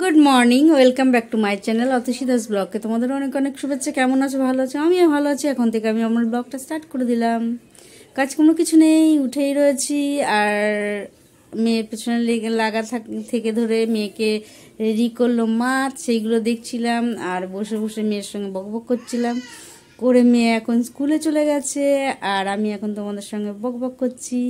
Good morning, welcome back to my channel Atasi Das ব্লগকে তোমাদের অনেক অনেক শুভেচ্ছা। কেমন আছো? ভালো আছো? আমিও ভালো আছি। এখন থেকে আমি আমার ব্লগটা স্টার্ট করে দিলাম। কাজ কোনো কিছু নেই, উঠেই রয়েছি। আর মেয়ের পেছনে লাগা থেকে ধরে মেয়েকে রেডি করলো মাছ, সেইগুলো দেখছিলাম আর বসে বসে মেয়ের সঙ্গে বকবক করছিলাম। করে মেয়ে এখন স্কুলে চলে গেছে আর আমি এখন তোমাদের সঙ্গে বকবক করছি।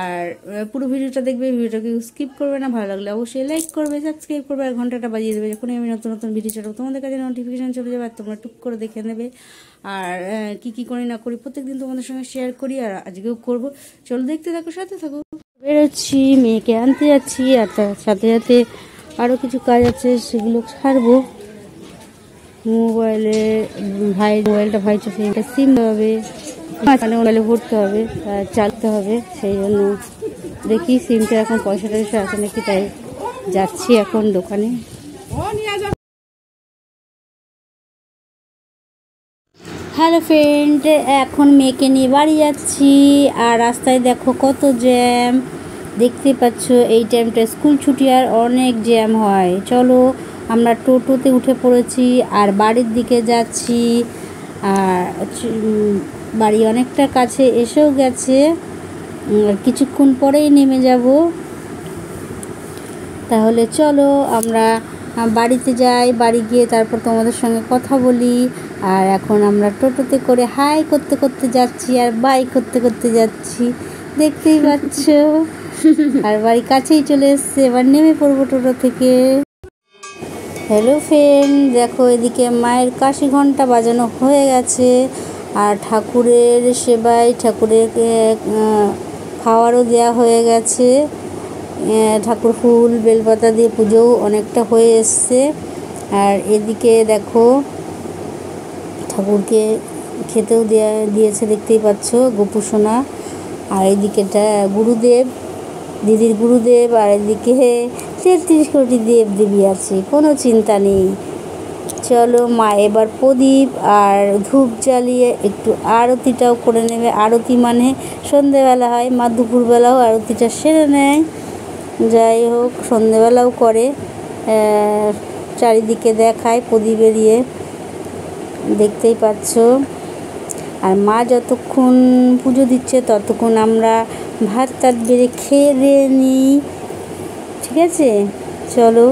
আর পুরো ভিডিওটা দেখবে, ভিডিওটাকে স্কিপ করবে না। ভালো লাগলে অবশ্যই লাইক করবে, সাবস্ক্রাইব করবে আর ঘন্টাটা বাজিয়ে দেবে। যখনই আমি নতুন নতুন ভিডিও ছাড়বো তোমাদের কাছে নোটিফিকেশান চলে যাবে আর তোমরা টুক করে দেখে নেবে। আর কি কি করি না করি প্রত্যেকদিন তোমাদের সঙ্গে শেয়ার করি আর আজকেও করব। চলো দেখতে থাকো, সাথে থাকো। বেরোচ্ছি, মেয়েকে আনতে যাচ্ছি আর তার সাথে সাথে আরও কিছু কাজ আছে, সেগুলো ছাড়বো। মোবাইলটা ভাই চোখে সিম হবে, মোবাইলে ভরতে হবে, চালাতে হবে। সেই জন্য দেখি সিমটা এখন পয়সা টয়সা আছে নাকি, তাই যাচ্ছি এখন দোকানে। হ্যালো ফ্রেন্ড, এখন মেয়েকে নিয়ে বাড়ি যাচ্ছি আর রাস্তায় দেখো কত জ্যাম দেখতে পাচ্ছ। এই টাইমটা স্কুল ছুটি আর অনেক জ্যাম হয়। চলো আমরা টোটোতে উঠে পড়েছি আর বাড়ির দিকে যাচ্ছি। আর বাড়ি অনেকটা কাছে এসেও গেছে, কিছুক্ষণ পরেই নেমে যাব। তাহলে চলো আমরা বাড়িতে যাই, বাড়ি গিয়ে তারপর তোমাদের সঙ্গে কথা বলি। আর এখন আমরা টোটোতে করে হাই করতে করতে যাচ্ছি আর বাই করতে করতে যাচ্ছি, দেখতেই পাচ্ছ। আর বাড়ি কাছেই চলে এসছে, এবার নেমে পড়বো টোটো থেকে। হ্যালো ফ্রেন্ড, দেখো এদিকে মায়ের কাশি ঘন্টা বাজানো হয়ে গেছে আর ঠাকুরের সেবায় ঠাকুরকে খাওয়ারও দেওয়া হয়ে গেছে। ঠাকুর ফুল বেলপাতা দিয়ে পুজোও অনেকটা হয়ে এসছে। আর এদিকে দেখো ঠাকুরকে খেতেও দিয়েছে, দেখতেই পাচ্ছ গোপু সোনা। আর এদিকেটা গুরুদেব, দিদির গুরুদেব। আর এদিকে 33 কোটি দেব দেবী আছে, কোনো চিন্তা নেই। চলো মা এবার প্রদীপ আর ধূপ জ্বালিয়ে একটু আরতিটাও করে নেবে। আরতি মানে সন্ধেবেলা হয়, মা দুপুরবেলাও আরতিটা সেরে নেয়। যাই হোক, সন্ধেবেলাও করে, চারিদিকে দেখায় প্রদীপ এড়িয়ে, দেখতেই পাচ্ছ। আর মা যতক্ষণ পুজো দিচ্ছে ততক্ষণ আমরা ভাত টাত বেড়ে খেয়ে দিয়ে নিই, ঠিক আছে? চলো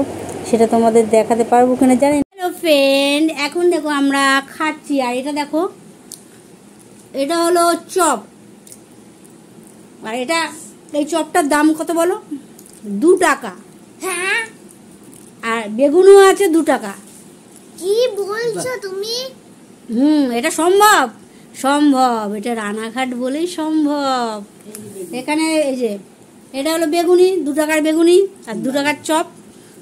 সেটা তোমাদের দেখাতে পারবো কিনা জানি না। হ্যালো ফ্রেন্ড, এখন দেখো আমরা খাচ্ছি। আর এটা দেখো, এটা হলো চপ। আর এটা, এই চপটার দাম কত বলো? 2 টাকা। হ্যাঁ, আর বেগুনও আছে 2 টাকা। কি বলছো তুমি? এটা সম্ভব, সম্ভব। এটা রানাঘাট বলেই সম্ভব। এখানে এই যে এটা হলো বেগুনি, 2 টাকার বেগুনি আর 2 টাকার চপ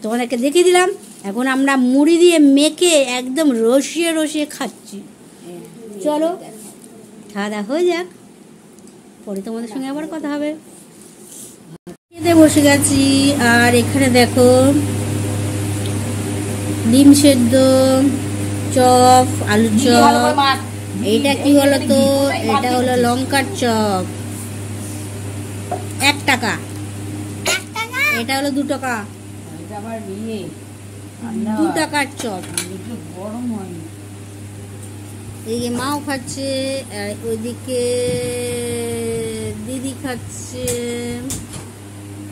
তোমাদেরকে দেখিয়ে দিলাম। এখন আমরা মুড়ি দিয়ে মেখে একদম রসিয়ে রসিয়ে খাচ্ছি। চলো খাওয়া দাওয়া হয়ে যাক, পরে তোমাদের সঙ্গে আবার কথা হবে। খেতে বসে গেছি আর এখানে দেখো ডিম সেদ্ধ, চপ, আলু চপ। এইটা কি বলো তো? এটা হলো লঙ্কার চপ, 1 টাকা। এটা হলো 2 টাকা। 2 টাকার চপ। এদিকে মাও খাচ্ছে আর ওইদিকে দিদি খাচ্ছে,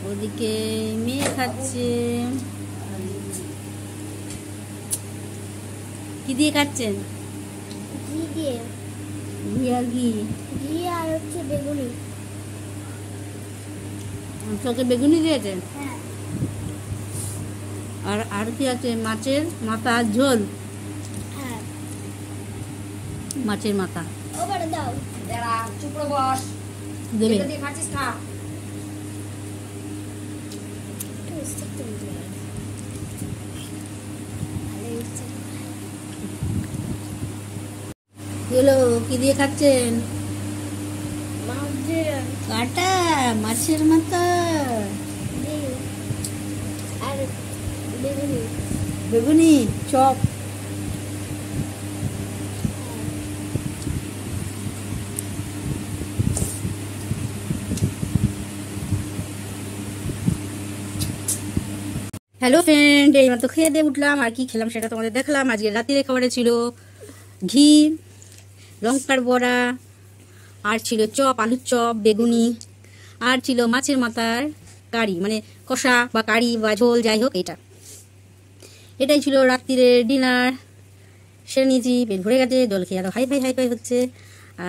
ওদিকে মেয়ে খাচ্ছে। কি দিয়ে খাচ্ছেন? ঘি দিয়ে। ঘি আর ঘি? ঘি আর হচ্ছে বেগুনি। চোখে বেগুনি দিয়েছেন? হ্যাঁ। আর কি আছে? মাছের মাথা আর ঝোল। হ্যাঁ, মাছের মাথা ওবারে দাও। দাঁড়া, চুপ করে বস। দেবে। এটা দিয়ে খাচ্ছিস খা। হলো কি দিয়ে খাচ্ছেন? মাছের কাটা মাছের মাথা, ডিম আর বেগুনি। বেগুনি, চপ। হ্যালো ফ্রেন্ড, এইমাত্র খেয়ে দিয়ে উঠলাম। আর কি খেলাম সেটা তোমাদের দেখলাম। আজকে রাত্রিরে খাবারে ছিল ঘি, লঙ্কার বড়া, আর ছিল চপ, আলুর চপ, বেগুনি, আর ছিল মাছের মাথার কারি, মানে কষা বা কারি বা ঝোল, যাই হোক এটাই ছিল রাত্রিরে ডিনার। সেরে নিয়েছি, পেট ভরে গেছে, জল খেয়ে আরো হাই ফাই হচ্ছে।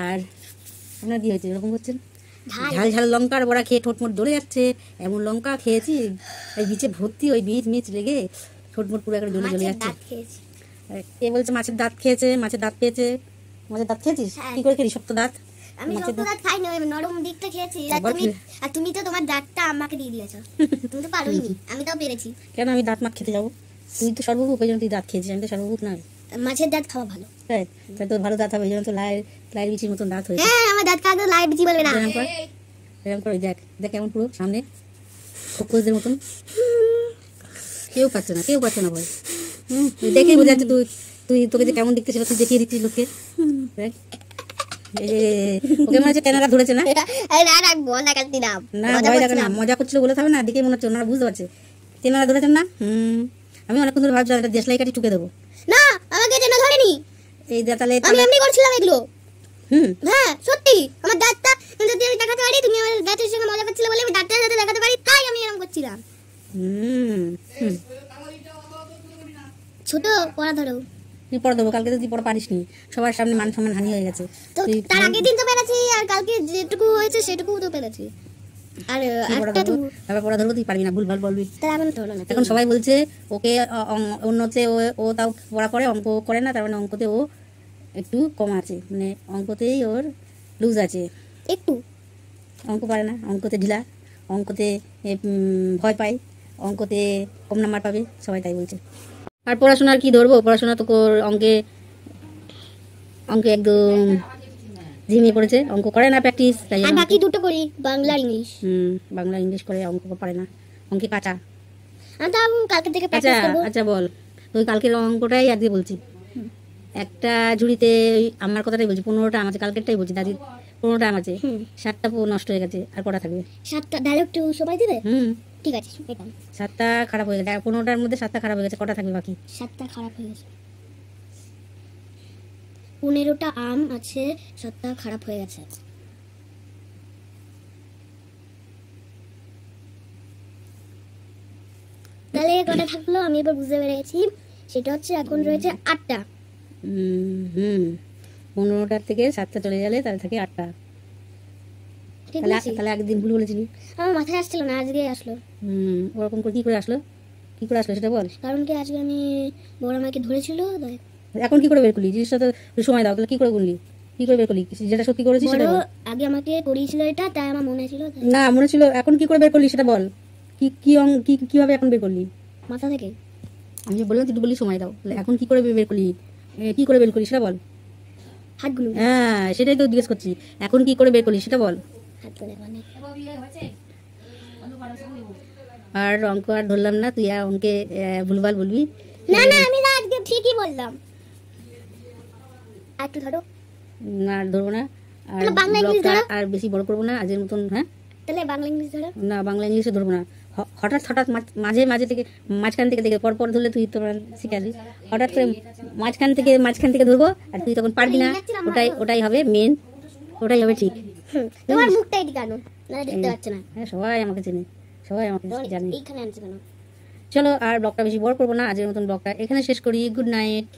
আর আপনার কি হয়েছে এরকম করছেন? ঝাল ঝাল লঙ্কার বড়া খেয়ে ঠোঁটমোট ধরে যাচ্ছে। এমন লঙ্কা খেয়েছি, এই বিচে ভর্তি, ওই বীজ মিচ লেগে ঠোঁটমোট পুরো একটা জ্বলে যাচ্ছে। আর এ বলছে মাছের দাঁত খেয়েছে, মাছের দাঁত পেয়েছে। মাছের দাঁত খেয়েছিস? কি করে খেলি? শক্ত দাঁত? আমি শক্ত দাঁত খাইনি, ওই নরম দিকটা খেয়েছি। আর তুমি তো তোমার দাঁতটা আমাকে দিয়ে দিয়েছো। তুমি তো পারোইনি, আমি তাও পেরেছি। কেন আমি দাঁত মাছ খেতে যাবো? তুই তো সর্বভুক, ওই জন্য তুই দাঁত খেয়েছিস। আমি তো সর্বভুক নয়। মাছের দাঁত খাওয়া ভালো। তাই তাই তোর ভালো দাঁত হবে, ওই জন্য তো লাইয়ের বিচির মতন দাঁত হয়েছে। হ্যাঁ, আমার দাঁত খাওয়া লাইট বিচি বলবে না। এরকম করে দেখ দেখ কেমন পুরো সামনে খোকসদের মতন। কেউ পাচ্ছে না ভাই। দেখেই বোঝা যাচ্ছে তোকে যে কেমন দেখতে সেটা তুই দেখিয়ে দিচ্ছিস লোককে। দেখ ওকে মনে হচ্ছে তেনারা ধরেছে না? না ভয় লাগে না, মজা করছিল বলে থাকবে না, দেখে মনে হচ্ছে ওনারা বুঝতে পারছে তেনারা ধরেছেন না। আমি অনেকক্ষণ ধরে ভাবছিলাম এটা দেশলাই কাটি টুকে দেবো। না, আমাকে যেন ধরেনি। এই তাহলে আমি এমনি করছিলাম এগুলো। হ্যাঁ সত্যি, আমার দাঁতটা যদি আমি দেখাতে পারি, তুমি আমার দাঁতের সঙ্গে মজা করছিলে বলে আমি দাঁতটা যাতে দেখাতে পারি, তাই আমি এরকম করছিলাম। ছোট পড়া ধরো। তুই পড়া দেবো, কালকে তো তুই পড়া পারিস নি, সবার সামনে মান সম্মান হানি হয়ে গেছে। তো তার আগের দিন তো পেরেছি, আর কালকে যেটুকু হয়েছে সেটুকু তো পেরেছি। আর একটা তো পড়া ধরবো, তুই পারবি না, ভুলভাল বলবি। তার এখন তো হলো না। এখন সবাই বলছে ওকে অন্যতে ও তাও পড়া করে, অঙ্ক করে না, তার মানে অঙ্কতে ও একটু কম আছে, মানে অঙ্কতেই ওর লুজ আছে একটু। অঙ্ক পারে না, অঙ্কতে ঢিলা, অঙ্কতে ভয় পায়, অঙ্কতে কম নাম্বার পাবে, সবাই তাই বলছে। আর পড়াশোনার কি ধরবো? পড়াশোনা তো অঙ্কে একদম ঝিমিয়ে পড়েছে, অঙ্ক করে না প্র্যাকটিস, তাই আর বাকি দুটো করি, বাংলা ইংলিশ। বাংলা ইংলিশ করে, অঙ্ক পারে না, অঙ্কে কাঁচা। আমি তো কালকে থেকে প্র্যাকটিস করব। আচ্ছা বল, তুই কালকের অঙ্কটাই আজকে বলছি। একটা ঝুড়িতে আমার কথাটাই বলছি, 15টা আম আছে, কালকেরটাই বলছি, দাদির 15টা আম আছে, 7টা নষ্ট হয়ে গেছে, আর কটা থাকবে? 7টা ডাইরেক্ট সময় দিবে? ঠিক আছে, এটা 7টা খারাপ হয়ে গেছে, 15টার মধ্যে 7টা খারাপ হয়ে গেছে, কটা থাকবে বাকি? 7টা খারাপ হয়ে গেছে। 15টা আম আছে, 7টা খারাপ হয়ে গেছে। তাহলে কটা থাকলো আমি এবার বুঝতে পেরেছি, সেটা হচ্ছে এখন রয়েছে 8টা। 15টার থেকে 7টা চলে গেলে তাহলে থাকে 8টা। তাহলে একদিন ভুল বলেছিলি। আমার মাথায় আসছিল না, আজকে আসলো। ওরকম করে কি করে আসলো সেটা বল। কারণ কি আজকে আমি বড় আমাকে ধরেছিল। এখন কি করে বের করলি জিনিসটা? তো সময় দাও, তাহলে কি করে করলি, কি করে বের করলি যেটা সত্যি করেছিস সেটা বল। আগে আমাকে করিয়েছিল এটা, তাই আমার মনে ছিল। না মনে ছিল, এখন কি করে বের করলি সেটা বল। কিভাবে এখন বের করলি? মাথা থেকে। আমি বললাম তুই বললি সময় দাও, এখন কি করে বের করলি, কি করে বের করলি সেটা বল। হাতগুলো। হ্যাঁ সেটাই তো জিজ্ঞেস করছি, এখন কি করে বের করলি সেটা বল। আর অঙ্ক আর ধরলাম না, তুই আর অঙ্কে ভুলভাল বলবি। না আমি না, আজকে ঠিকই বললাম। আর একটু ধরো। না ধরবো না, আর বাংলা ইংলিশ ধরো। আর বেশি বড় করবো না আজের মতন। হ্যাঁ তাহলে বাংলা ইংলিশ ধরো। না বাংলা ইংলিশে ধরবো না, হঠাৎ মাঝে থেকে মাঝখান থেকে পরপর ধরলে তুই তোমার শিখে আসবি। হঠাৎ করে মাঝখান থেকে ধরবো, আর তুই তখন পারবি না। ওটাই হবে মেন, ওটাই হবে ঠিক। তোমার মুখটা এদিকে আনো, না দেখতে পাচ্ছ না। হ্যাঁ সবাই আমাকে চেনে, সবাই আমাকে জানে। এইখানে আনছো কেন? চলো আর ব্লগটা বেশি বড় করবো না, আজকের মতন ব্লগটা এখানে শেষ করি। Good night.